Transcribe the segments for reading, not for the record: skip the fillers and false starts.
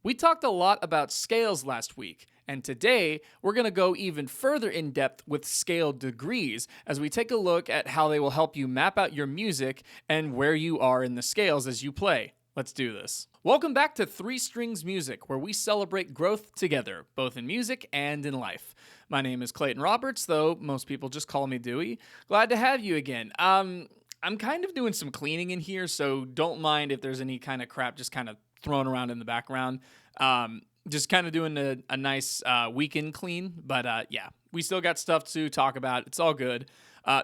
We talked a lot about scales last week, and today we're going to go even further in depth with scale degrees as we take a look at how they will help you map out your music and where you are in the scales as you play. Let's do this. Welcome back to Three Strings Music, where we celebrate growth together, both in music and in life. My name is Clayton Roberts, though most people just call me Dewie. Glad to have you again. I'm kind of doing some cleaning in here, so don't mind if there's any kind of crap just kind of thrown around in the background. Just kind of doing a nice weekend clean, but yeah, we still got stuff to talk about. It's all good.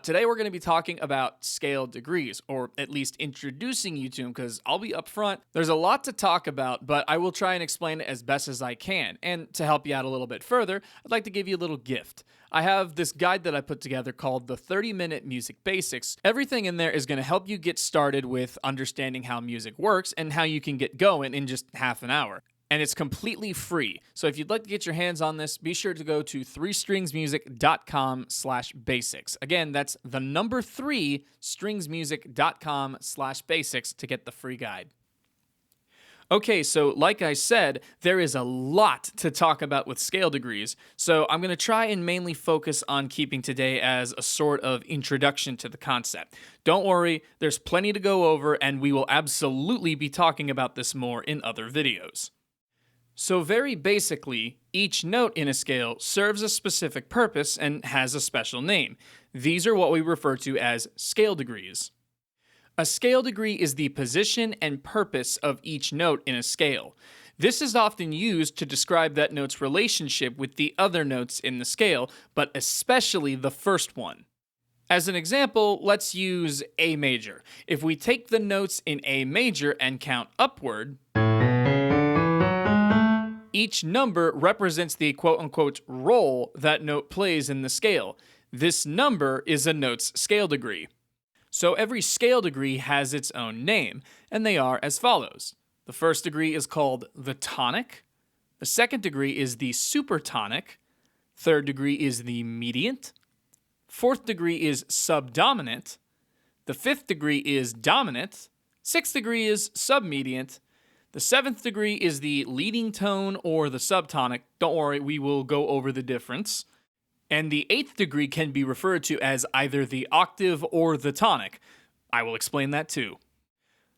Today we're going to be talking about scale degrees, or at least introducing you to them, because I'll be upfront. There's a lot to talk about, but I will try and explain it as best as I can. And to help you out a little bit further, I'd like to give you a little gift. I have this guide that I put together called the 30-Minute Music Basics. Everything in there is going to help you get started with understanding how music works and how you can get going in just half an hour. And it's completely free. So if you'd like to get your hands on this, be sure to go to 3stringsmusic.com/basics. Again, that's the number 3 stringsmusic.com/basics to get the free guide. Okay, so like I said, there is a lot to talk about with scale degrees, so I'm going to try and mainly focus on keeping today as a sort of introduction to the concept. Don't worry, there's plenty to go over, and we will absolutely be talking about this more in other videos. So very basically, each note in a scale serves a specific purpose and has a special name. These are what we refer to as scale degrees. A scale degree is the position and purpose of each note in a scale. This is often used to describe that note's relationship with the other notes in the scale, but especially the first one. As an example, let's use A major. If we take the notes in A major and count upward, each number represents the quote-unquote role that note plays in the scale. This number is a note's scale degree. So every scale degree has its own name, and they are as follows. The first degree is called the tonic. The second degree is the supertonic. Third degree is the mediant. Fourth degree is subdominant. The fifth degree is dominant. Sixth degree is submediant. The seventh degree is the leading tone or the subtonic. Don't worry, we will go over the difference. And the eighth degree can be referred to as either the octave or the tonic. I will explain that too.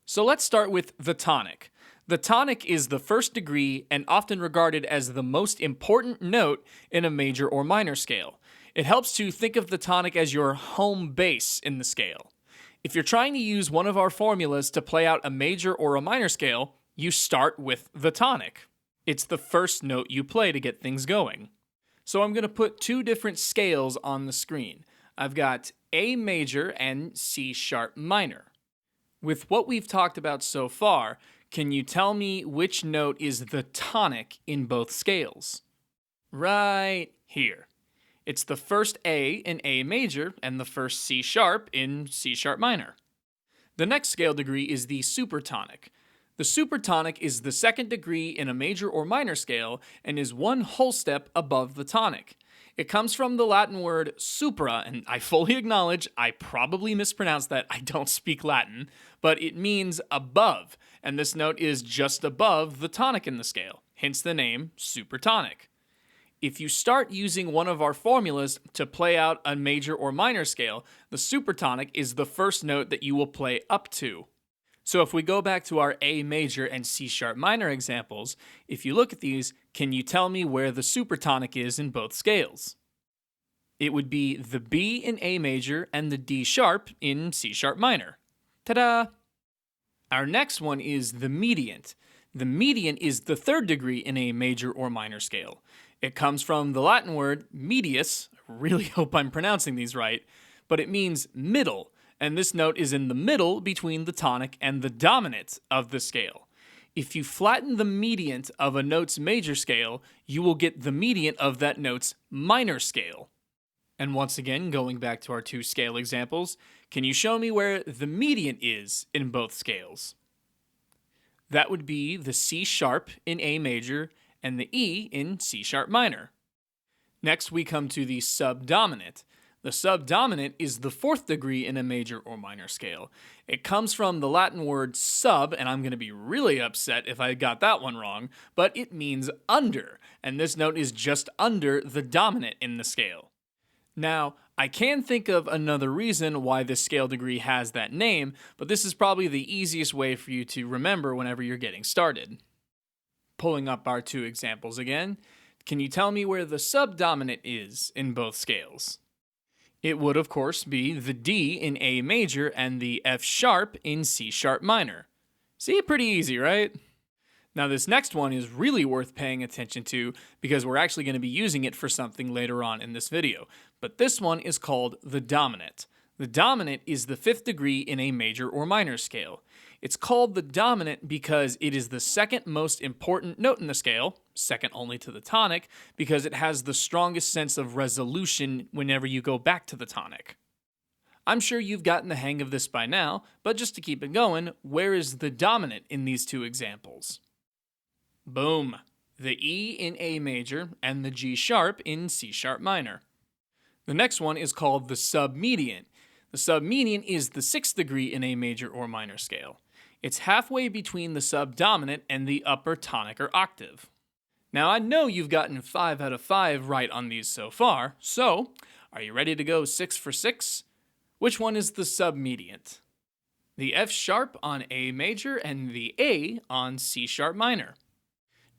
So let's start with the tonic. The tonic is the first degree and often regarded as the most important note in a major or minor scale. It helps to think of the tonic as your home base in the scale. If you're trying to use one of our formulas to play out a major or a minor scale, you start with the tonic. It's the first note you play to get things going. So I'm going to put two different scales on the screen. I've got A major and C sharp minor. With what we've talked about so far, can you tell me which note is the tonic in both scales? Right here. It's the first A in A major and the first C sharp in C sharp minor. The next scale degree is the supertonic. The supertonic is the second degree in a major or minor scale and is one whole step above the tonic. It comes from the Latin word supra, and I fully acknowledge I probably mispronounced that. I don't speak Latin, but it means above, and this note is just above the tonic in the scale, hence the name supertonic. If you start using one of our formulas to play out a major or minor scale, the supertonic is the first note that you will play up to. So if we go back to our A major and C sharp minor examples, if you look at these, can you tell me where the supertonic is in both scales? It would be the B in A major and the D sharp in C sharp minor. Ta-da! Our next one is the mediant. The mediant is the third degree in a major or minor scale. It comes from the Latin word medius, I really hope I'm pronouncing these right, but it means middle. And this note is in the middle between the tonic and the dominant of the scale. If you flatten the mediant of a note's major scale, you will get the mediant of that note's minor scale. And once again, going back to our two scale examples, can you show me where the mediant is in both scales? That would be the C sharp in A major and the E in C sharp minor. Next, we come to the subdominant. The subdominant is the fourth degree in a major or minor scale. It comes from the Latin word sub, and I'm going to be really upset if I got that one wrong, but it means under, and this note is just under the dominant in the scale. Now, I can think of another reason why this scale degree has that name, but this is probably the easiest way for you to remember whenever you're getting started. Pulling up our two examples again, can you tell me where the subdominant is in both scales? It would, of course, be the D in A major and the F sharp in C sharp minor. See, pretty easy, right? Now this next one is really worth paying attention to because we're actually going to be using it for something later on in this video. But this one is called the dominant. The dominant is the fifth degree in a major or minor scale. It's called the dominant because it is the second most important note in the scale, second only to the tonic, because it has the strongest sense of resolution whenever you go back to the tonic. I'm sure you've gotten the hang of this by now, but just to keep it going, where is the dominant in these two examples? Boom! The E in A major and the G sharp in C sharp minor. The next one is called the submediant. The submediant is the sixth degree in a major or minor scale. It's halfway between the subdominant and the upper tonic or octave. Now I know you've gotten 5 out of 5 right on these so far, so are you ready to go 6 for 6? Which one is the submediant? The F sharp on A major and the A on C sharp minor.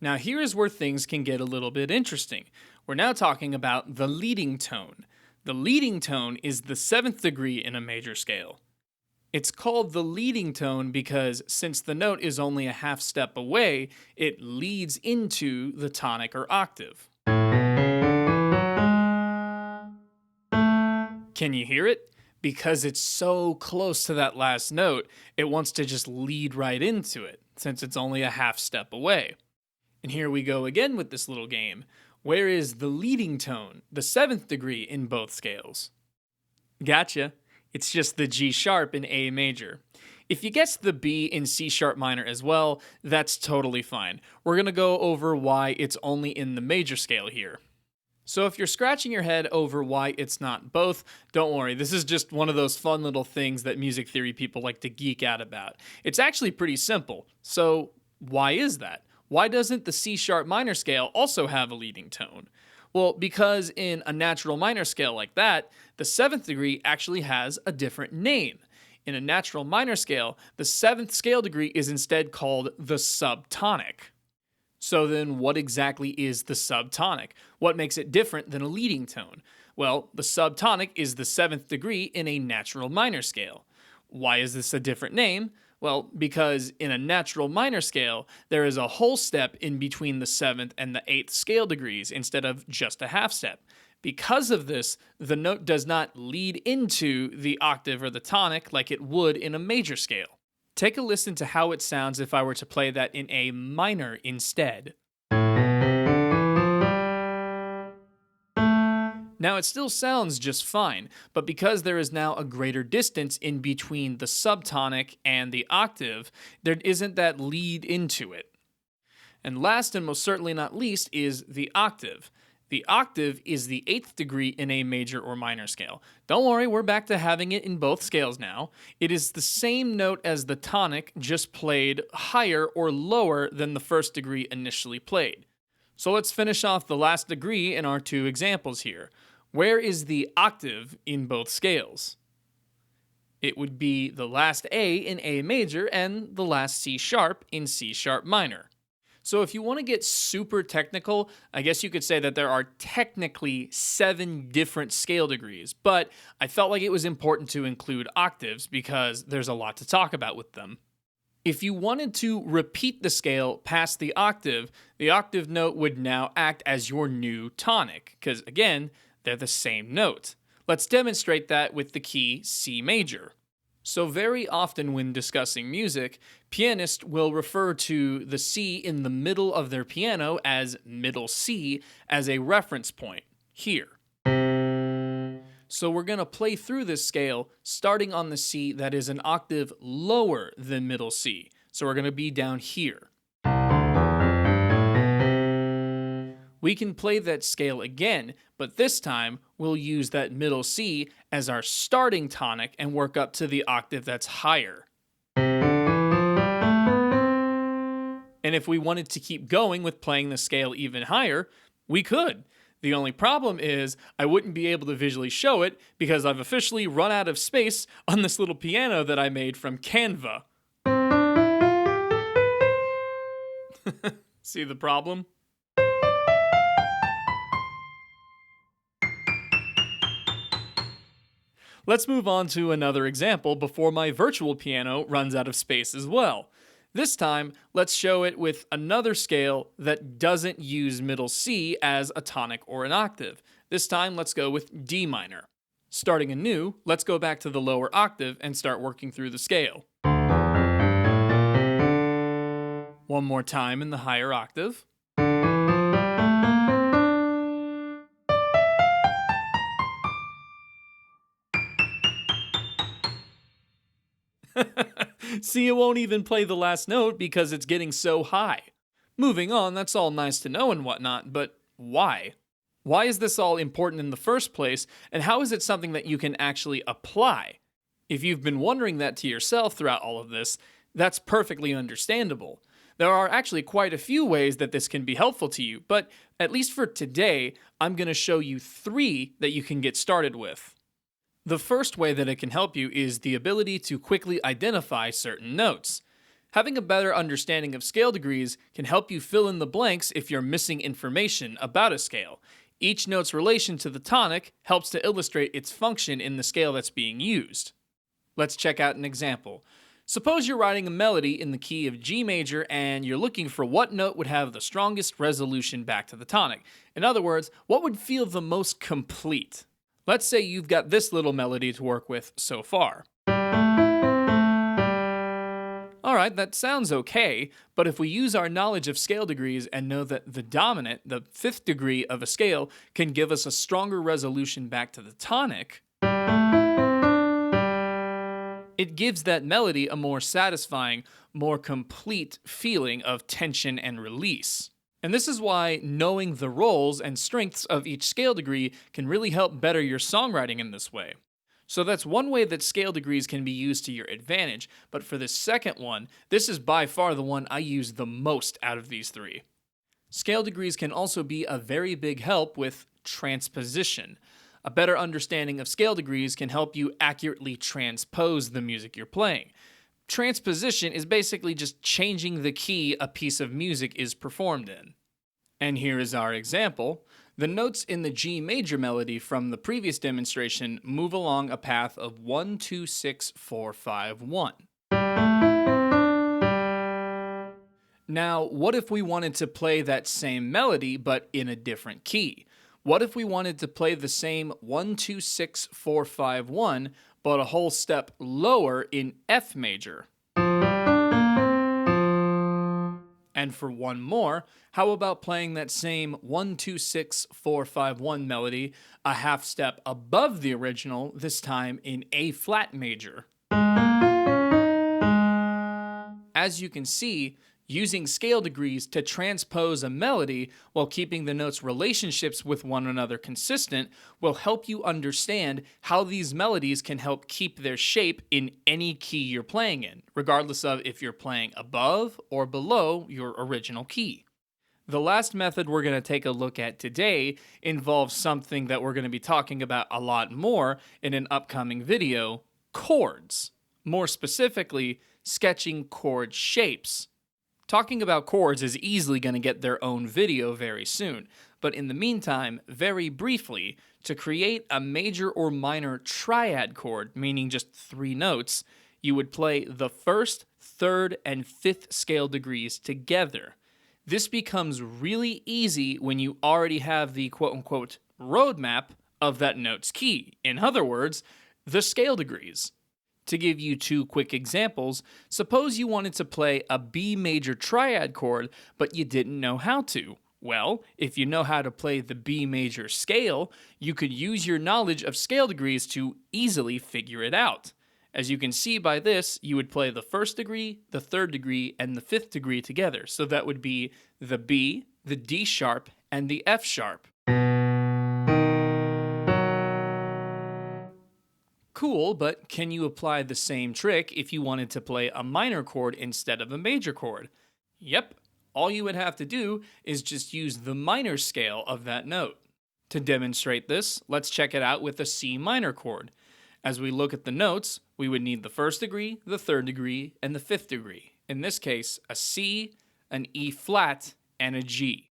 Now here is where things can get a little bit interesting. We're now talking about the leading tone. The leading tone is the 7th degree in a major scale. It's called the leading tone because since the note is only a half step away, it leads into the tonic or octave. Can you hear it? Because it's so close to that last note, it wants to just lead right into it, since it's only a half step away. And here we go again with this little game. Where is the leading tone, the 7th degree in both scales? Gotcha. It's just the G sharp in A major. If you guessed the B in C sharp minor as well, that's totally fine. We're going to go over why it's only in the major scale here. So if you're scratching your head over why it's not both, don't worry. This is just one of those fun little things that music theory people like to geek out about. It's actually pretty simple. So why is that? Why doesn't the C sharp minor scale also have a leading tone? Well, because in a natural minor scale like that, the 7th degree actually has a different name. In a natural minor scale, the 7th scale degree is instead called the subtonic. So then what exactly is the subtonic? What makes it different than a leading tone? Well, the subtonic is the 7th degree in a natural minor scale. Why is this a different name? Well, because in a natural minor scale, there is a whole step in between the 7th and the 8th scale degrees instead of just a half step. Because of this, the note does not lead into the octave or the tonic like it would in a major scale. Take a listen to how it sounds if I were to play that in a minor instead. Now it still sounds just fine, but because there is now a greater distance in between the subtonic and the octave, there isn't that lead into it. And last and most certainly not least is the octave. The octave is the 8th degree in a major or minor scale. Don't worry, we're back to having it in both scales now. It is the same note as the tonic, just played higher or lower than the first degree initially played. So let's finish off the last degree in our two examples here. Where is the octave in both scales? It would be the last A in A major and the last C sharp in C sharp minor. So if you want to get super technical, I guess you could say that there are technically 7 different scale degrees, but I felt like it was important to include octaves because there's a lot to talk about with them. If you wanted to repeat the scale past the octave note would now act as your new tonic, because again, they're the same note. Let's demonstrate that with the key C major. So very often when discussing music, pianists will refer to the C in the middle of their piano as middle C as a reference point, here. So we're going to play through this scale starting on the C that is an octave lower than middle C. So we're going to be down here. we can play that scale again, but this time we'll use that middle C as our starting tonic and work up to the octave that's higher. And if we wanted to keep going with playing the scale even higher, we could. The only problem is I wouldn't be able to visually show it because I've officially run out of space on this little piano that I made from Canva. See the problem? Let's move on to another example before my virtual piano runs out of space as well. This time, let's show it with another scale that doesn't use middle C as a tonic or an octave. This time, let's go with D minor. Starting anew, let's go back to the lower octave and start working through the scale. One more time in the higher octave. See, it won't even play the last note because it's getting so high. Moving on, that's all nice to know and whatnot, but why? Why is this all important in the first place, and how is it something that you can actually apply? If you've been wondering that to yourself throughout all of this, that's perfectly understandable. There are actually quite a few ways that this can be helpful to you, but at least for today, I'm going to show you 3 that you can get started with. The first way that it can help you is the ability to quickly identify certain notes. Having a better understanding of scale degrees can help you fill in the blanks if you're missing information about a scale. Each note's relation to the tonic helps to illustrate its function in the scale that's being used. Let's check out an example. Suppose you're writing a melody in the key of G major and you're looking for what note would have the strongest resolution back to the tonic. In other words, what would feel the most complete? Let's say you've got this little melody to work with so far. Alright, that sounds okay, but if we use our knowledge of scale degrees and know that the dominant, the 5th degree of a scale, can give us a stronger resolution back to the tonic, it gives that melody a more satisfying, more complete feeling of tension and release. And this is why knowing the roles and strengths of each scale degree can really help better your songwriting in this way. So that's one way that scale degrees can be used to your advantage, but for this second one, this is by far the one I use the most out of these 3. Scale degrees can also be a very big help with transposition. A better understanding of scale degrees can help you accurately transpose the music you're playing. Transposition is basically just changing the key a piece of music is performed in. And here is our example. The notes in the G major melody from the previous demonstration move along a path of 1, 2, 6, 4, 5, 1. Now, what if we wanted to play that same melody but in a different key? What if we wanted to play the same 1, 2, 6, 4, 5, 1, but a whole step lower in F major? And for one more, how about playing that same 1, 2, 6, 4, 5, 1 melody a half step above the original, this time in A flat major? As you can see, using scale degrees to transpose a melody while keeping the notes' relationships with one another consistent will help you understand how these melodies can help keep their shape in any key you're playing in, regardless of if you're playing above or below your original key. The last method we're going to take a look at today involves something that we're going to be talking about a lot more in an upcoming video: chords. More specifically, sketching chord shapes. Talking about chords is easily going to get their own video very soon, but in the meantime, very briefly, to create a major or minor triad chord, meaning just 3 notes, you would play the 1st, 3rd, and 5th scale degrees together. This becomes really easy when you already have the quote-unquote roadmap of that note's key. In other words, the scale degrees. To give you 2 quick examples, suppose you wanted to play a B major triad chord, but you didn't know how to. Well, if you know how to play the B major scale, you could use your knowledge of scale degrees to easily figure it out. As you can see by this, you would play the 1st degree, the 3rd degree, and the 5th degree together. So that would be the B, the D sharp, and the F sharp. Cool, but can you apply the same trick if you wanted to play a minor chord instead of a major chord? Yep, all you would have to do is just use the minor scale of that note. To demonstrate this, let's check it out with a C minor chord. As we look at the notes, we would need the first degree, the third degree, and the fifth degree. In this case, a C, an E flat, and a G.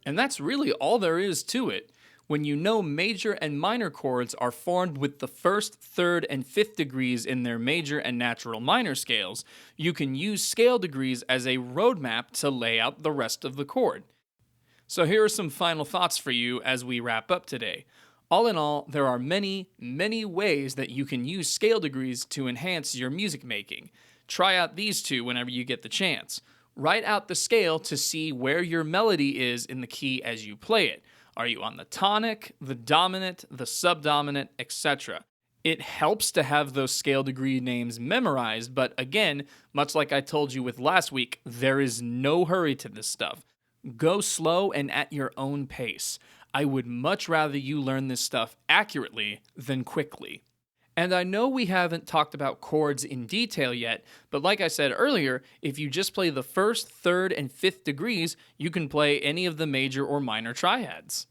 And that's really all there is to it. When you know major and minor chords are formed with the first, third, and fifth degrees in their major and natural minor scales, you can use scale degrees as a roadmap to lay out the rest of the chord. So here are some final thoughts for you as we wrap up today. All in all, there are many, many ways that you can use scale degrees to enhance your music making. Try out these two whenever you get the chance. Write out the scale to see where your melody is in the key as you play it. Are you on the tonic, the dominant, the subdominant, etc.? It helps to have those scale degree names memorized, but again, much like I told you with last week, there is no hurry to this stuff. Go slow and at your own pace. I would much rather you learn this stuff accurately than quickly. And I know we haven't talked about chords in detail yet, but like I said earlier, if you just play the first, third, and fifth degrees, you can play any of the major or minor triads.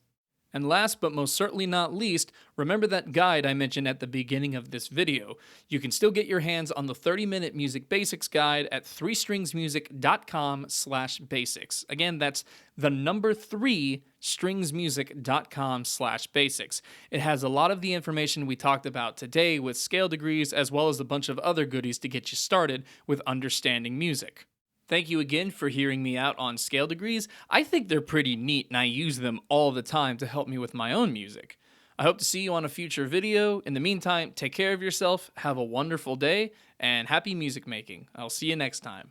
And last but most certainly not least, remember that guide I mentioned at the beginning of this video. You can still get your hands on the 30-minute music basics guide at 3stringsmusic.com/basics. Again, that's the number 3stringsmusic.com/basics. It has a lot of the information we talked about today with scale degrees, as well as a bunch of other goodies to get you started with understanding music. Thank you again for hearing me out on scale degrees. I think they're pretty neat and I use them all the time to help me with my own music. I hope to see you on a future video. In the meantime, take care of yourself, have a wonderful day, and happy music making. I'll see you next time.